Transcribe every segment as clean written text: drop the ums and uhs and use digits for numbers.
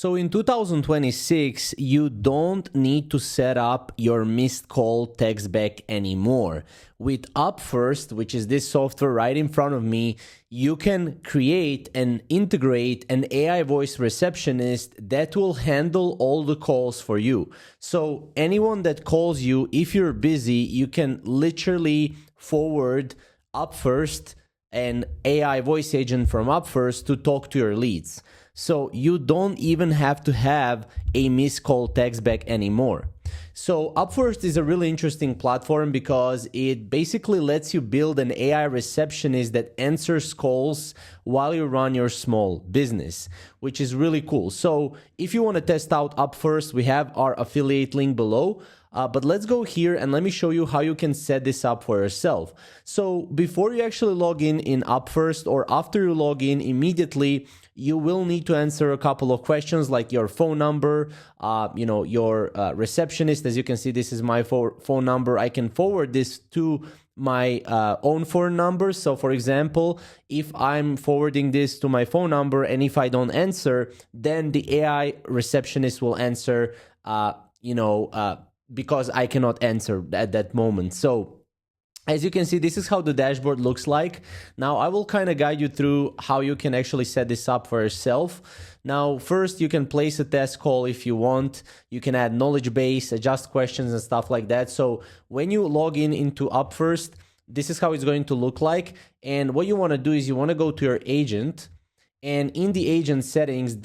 So in 2026, you don't need to set up your missed call text back anymore. With Upfirst, which is this software right in front of me, you can create and integrate an AI voice receptionist that will handle all the calls for you. So anyone that calls you, if you're busy, you can literally forward Upfirst, an AI voice agent from Upfirst, to talk to your leads. So you don't even have to have a missed call text back anymore. So Upfirst is a really interesting platform because it basically lets you build an AI receptionist that answers calls while you run your small business, which is really cool. So if you want to test out Upfirst, we have our affiliate link below. But let's go here and let me show you how you can set this up for yourself. So before you actually log in Upfirst, or after you log in immediately, you will need to answer a couple of questions like your phone number, your receptionist. As you can see, this is my phone number. I can forward this to my own phone number. So for example, if I'm forwarding this to my phone number and if I don't answer, then the AI receptionist will answer, because I cannot answer at that moment. So as you can see, this is how the dashboard looks like. Now I will kind of guide you through how you can actually set this up for yourself. Now, first you can place a test call if you want. You can add knowledge base, adjust questions and stuff like that. So when you log into Upfirst, this is how it's going to look like. And what you want to do is you want to go to your agent. And in the agent settings,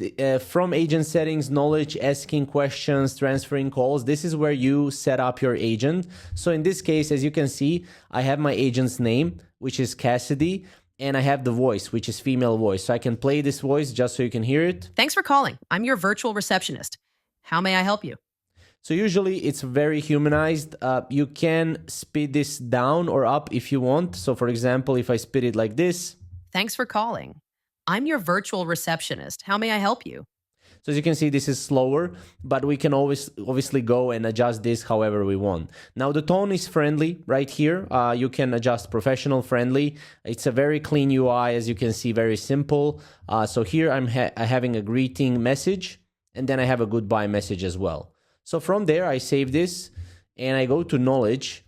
from agent settings, knowledge, asking questions, transferring calls, this is where you set up your agent. So in this case, as you can see, I have my agent's name, which is Cassidy, and I have the voice, which is female voice. So I can play this voice just so you can hear it. Thanks for calling. I'm your virtual receptionist. How may I help you? So usually it's very humanized. You can speed this down or up if you want. So for example, if I speed it like this. Thanks for calling. I'm your virtual receptionist. How may I help you? So as you can see, this is slower, but we can always obviously go and adjust this however we want. Now the tone is friendly right here. You can adjust professional friendly. It's a very clean UI, as you can see, very simple. So here I'm having a greeting message, and then I have a goodbye message as well. So from there, I save this and I go to knowledge.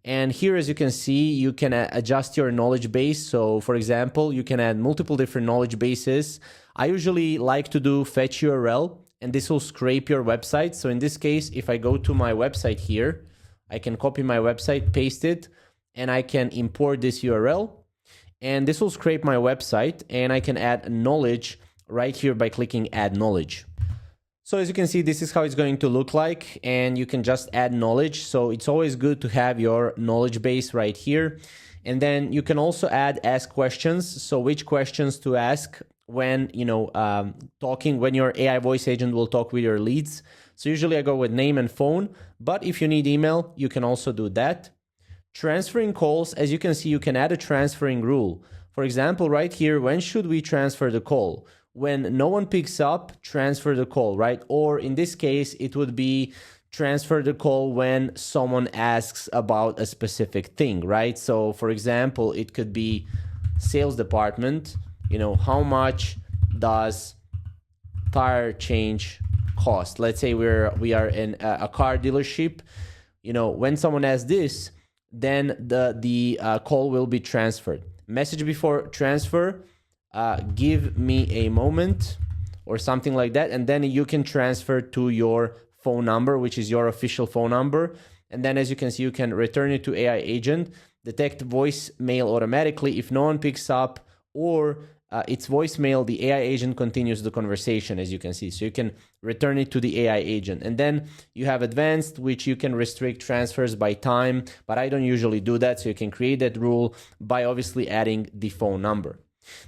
And here, as you can see, you can adjust your knowledge base. So for example, you can add multiple different knowledge bases. I usually like to do fetch URL, and this will scrape your website. So in this case, if I go to my website here, I can copy my website, paste it, and I can import this URL. And this will scrape my website, and I can add knowledge right here by clicking add knowledge. So as you can see, this is how it's going to look like, and you can just add knowledge. So it's always good to have your knowledge base right here. And then you can also ask questions. So which questions to ask when, when your AI voice agent will talk with your leads. So usually I go with name and phone, but if you need email, you can also do that. Transferring calls, as you can see, you can add a transferring rule. For example, right here, when should we transfer the call? When no one picks up, transfer the call, right? Or in this case, it would be transfer the call when someone asks about a specific thing, right? So for example, it could be sales department, how much does tire change cost? Let's say we are in a car dealership. When someone asks this, then the call will be transferred. Message before transfer, give me a moment or something like that, and then you can transfer to your phone number, which is your official phone number. And then as you can see, you can return it to AI agent, detect voicemail automatically. If no one picks up or it's voicemail, the AI agent continues the conversation, as you can see. So you can return it to the AI agent. And then you have advanced, which you can restrict transfers by time, but I don't usually do that. So you can create that rule by obviously adding the phone number.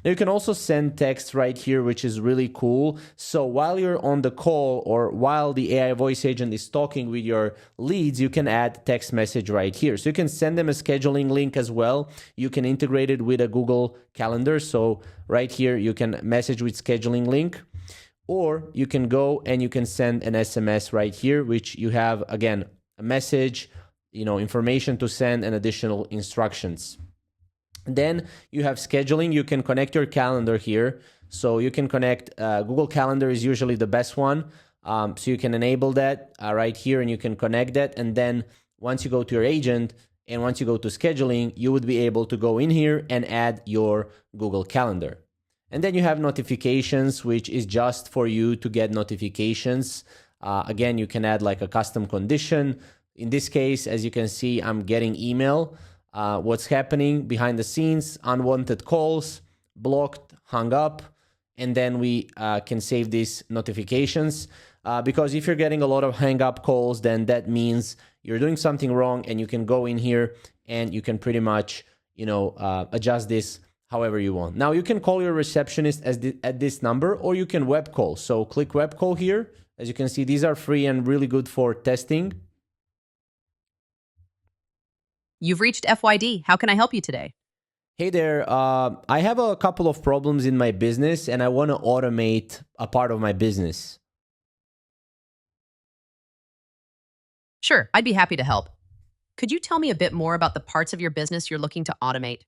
Now you can also send text right here, which is really cool. So while you're on the call or while the AI voice agent is talking with your leads, you can add text message right here. So you can send them a scheduling link as well. You can integrate it with a Google Calendar. So right here, you can message with scheduling link, or you can go and you can send an SMS right here, which you have, again, a message, information to send and additional instructions. Then you have scheduling. You can connect your calendar here. So you can connect, Google Calendar is usually the best one. So you can enable that right here and you can connect that. And then once you go to your agent and once you go to scheduling, you would be able to go in here and add your Google Calendar. And then you have notifications, which is just for you to get notifications. Again, you can add like a custom condition. In this case, as you can see, I'm getting email. What's happening behind the scenes, unwanted calls, blocked, hung up, and then we can save these notifications. Because if you're getting a lot of hang up calls, then that means you're doing something wrong, and you can go in here and you can pretty much, adjust this however you want. Now you can call your receptionist at this number, or you can web call. So click web call here. As you can see, these are free and really good for testing. You've reached FYD. How can I help you today? Hey there, I have a couple of problems in my business and I want to automate a part of my business. Sure, I'd be happy to help. Could you tell me a bit more about the parts of your business you're looking to automate?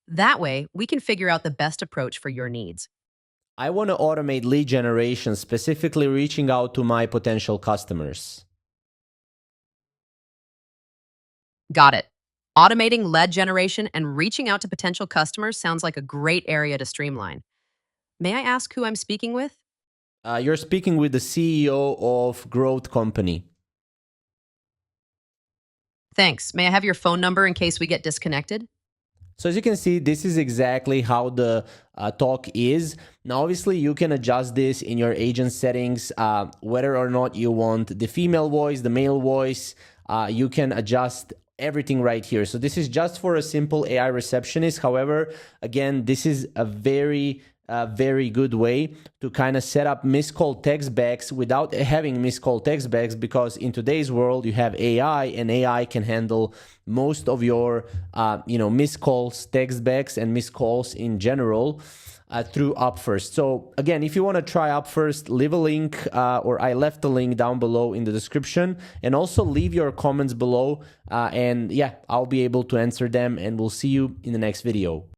That way, we can figure out the best approach for your needs. I want to automate lead generation, specifically reaching out to my potential customers. Got it. Automating lead generation and reaching out to potential customers sounds like a great area to streamline. May I ask who I'm speaking with? You're speaking with the CEO of Growth Company. Thanks. May I have your phone number in case we get disconnected? So as you can see, this is exactly how the talk is. Now, obviously, you can adjust this in your agent settings, whether or not you want the female voice, the male voice. You can adjust everything right here. So this is just for a simple AI receptionist. However, again, this is a very good way to kind of set up missed call text backs without having missed call text backs, because in today's world you have AI and AI can handle most of your missed calls, text backs, and missed calls in general through Upfirst. So again, if you want to try Upfirst, leave a link or I left the link down below in the description, and also leave your comments below and yeah, I'll be able to answer them, and we'll see you in the next video.